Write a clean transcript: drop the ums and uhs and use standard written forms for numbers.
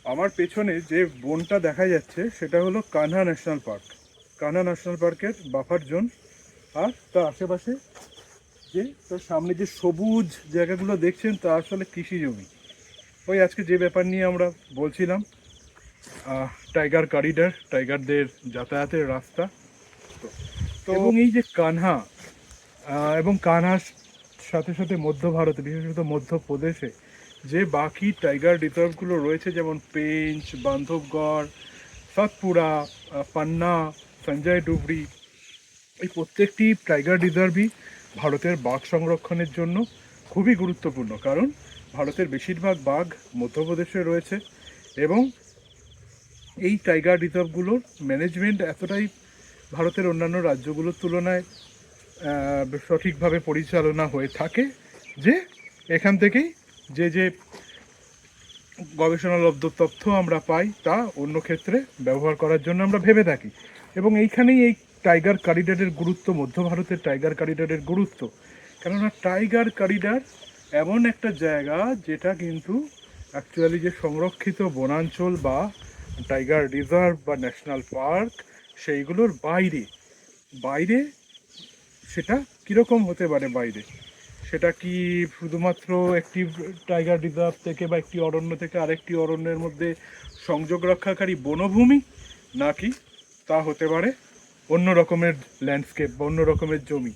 আমার পেছনে যে বনটা দেখা যাচ্ছে সেটা হলো Kanha national park. Kanha national পার্কের বাফার জোন। আর তার আশেপাশে তার সামনে যে সবুজ জায়গাগুলো দেখছেন তা আসলে কৃষি জমি। ওই আজকে যে ব্যাপার নিয়ে আমরা বলছিলাম, টাইগার করিডর, টাইগারদের যাতায়াতের রাস্তা। তো তো এবং এই যে কানহা এবং কানহার সাথে সাথে মধ্য ভারতে, বিশেষত মধ্যপ্রদেশে যে বাকি টাইগার রিজার্ভগুলো রয়েছে, যেমন পেঞ্চ, বান্ধবগড়, সাতপুরা, পান্না, সঞ্জয় ডুবরি, এই প্রত্যেকটি টাইগার রিজার্ভই ভারতের বাঘ সংরক্ষণের জন্য খুবই গুরুত্বপূর্ণ। কারণ ভারতের বেশিরভাগ বাঘ মধ্যপ্রদেশে রয়েছে এবং এই টাইগার রিজার্ভগুলোর ম্যানেজমেন্ট এতটাই ভারতের অন্যান্য রাজ্যগুলোর তুলনায় সঠিকভাবে পরিচালনা হয়ে থাকে যে এখান থেকেই যে গবেষণালব্ধ তথ্য আমরা পাই তা অন্য ক্ষেত্রে ব্যবহার করার জন্য আমরা ভেবে থাকি। এবং এইখানেই এই টাইগার করিডরের গুরুত্ব, মধ্য ভারতের টাইগার করিডরের গুরুত্ব। কেননা টাইগার করিডর এমন একটা জায়গা যেটা কিন্তু অ্যাকচুয়ালি যে সংরক্ষিত বনাঞ্চল বা টাইগার রিজার্ভ বা ন্যাশনাল পার্ক সেইগুলোর বাইরে। বাইরে সেটা কীরকম হতে পারে? বাইরে সেটা কি শুধুমাত্র একটি টাইগার রিজার্ভ থেকে বা একটি অরণ্য থেকে আরেকটি অরণ্যের মধ্যে সংযোগ রক্ষাকারী বনভূমি, নাকি তা হতে পারে অন্য রকমের ল্যান্ডস্কেপ বা অন্য রকমের জমি?